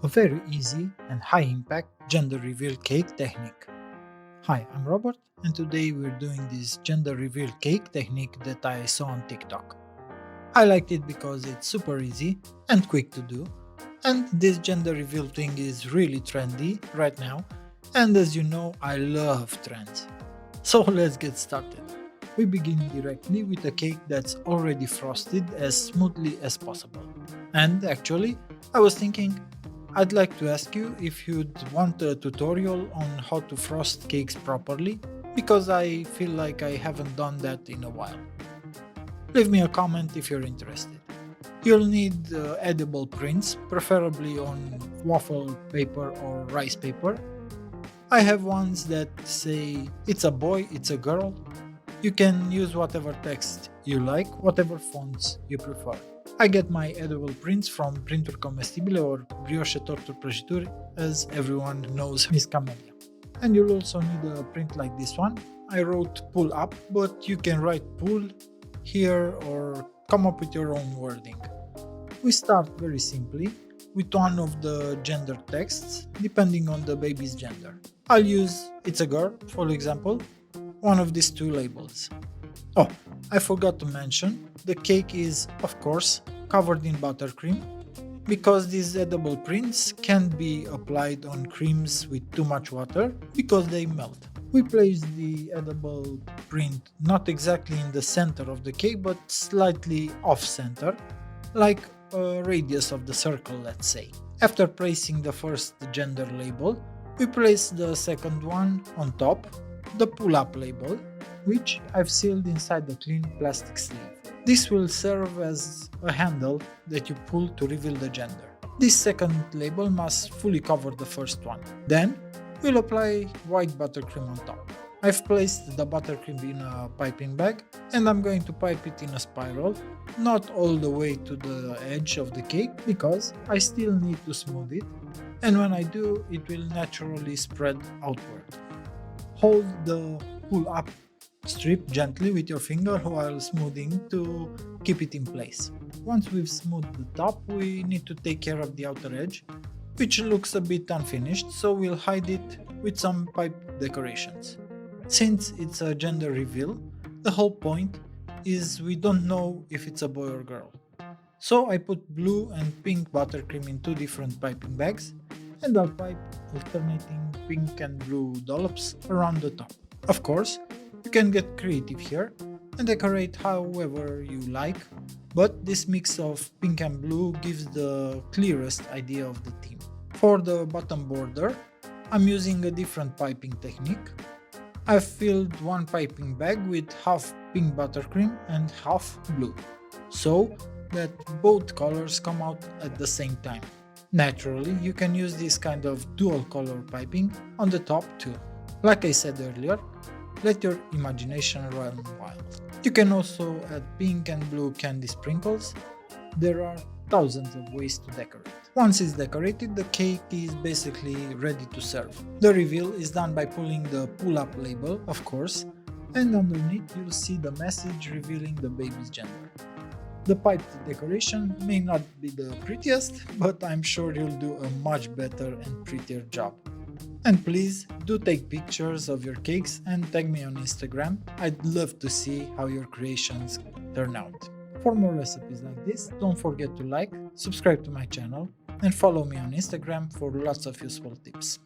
A very easy and high impact gender reveal cake technique. Hi, I'm Robert, and today we're doing this gender reveal cake technique that I saw on TikTok. I liked it because it's super easy and quick to do, and this gender reveal thing is really trendy right now, and as you know, I love trends. So let's get started. We begin directly with a cake that's already frosted as smoothly as possible. And actually, I was thinking I'd like to ask you if you'd want a tutorial on how to frost cakes properly, because I feel like I haven't done that in a while. Leave me a comment if you're interested. You'll need edible prints, preferably on waffle paper or rice paper. I have ones that say it's a boy, it's a girl. You can use whatever text you like, whatever fonts you prefer. I get my edible prints from Printuri Comestibile or Brioche Torturi Prăjituri, as everyone knows Miss Camelia. And you'll also need a print like this one. I wrote pull up, but you can write pull here or come up with your own wording. We start very simply with one of the gender texts, depending on the baby's gender. I'll use it's a girl, for example, one of these two labels. Oh, I forgot to mention, the cake is, of course, covered in buttercream, because these edible prints can't be applied on creams with too much water because they melt. We place the edible print not exactly in the center of the cake but slightly off center, like a radius of the circle, let's say. After placing the first gender label, we place the second one on top, the pull-up label, which I've sealed inside the clean plastic sleeve. This will serve as a handle that you pull to reveal the gender. This second label must fully cover the first one. Then, we'll apply white buttercream on top. I've placed the buttercream in a piping bag and I'm going to pipe it in a spiral, not all the way to the edge of the cake because I still need to smooth it, and when I do, it will naturally spread outward. Hold the pull up strip gently with your finger while smoothing to keep it in place. Once we've smoothed the top, we need to take care of the outer edge, which looks a bit unfinished, so we'll hide it with some pipe decorations. Since it's a gender reveal, the whole point is we don't know if it's a boy or girl. So I put blue and pink buttercream in two different piping bags, and I'll pipe alternating pink and blue dollops around the top. Of course, you can get creative here and decorate however you like, but this mix of pink and blue gives the clearest idea of the theme. For the bottom border, I'm using a different piping technique. I've filled one piping bag with half pink buttercream and half blue, so that both colors come out at the same time. Naturally, you can use this kind of dual color piping on the top too. Like I said earlier, let your imagination run wild. You can also add pink and blue candy sprinkles. There are thousands of ways to decorate. Once it's decorated, the cake is basically ready to serve. The reveal is done by pulling the pull-up label, of course, and underneath you'll see the message revealing the baby's gender. The piped decoration may not be the prettiest, but I'm sure you'll do a much better and prettier job. And please do take pictures of your cakes and tag me on Instagram. I'd love to see how your creations turn out. For more recipes like this, don't forget to like, subscribe to my channel, and follow me on Instagram for lots of useful tips.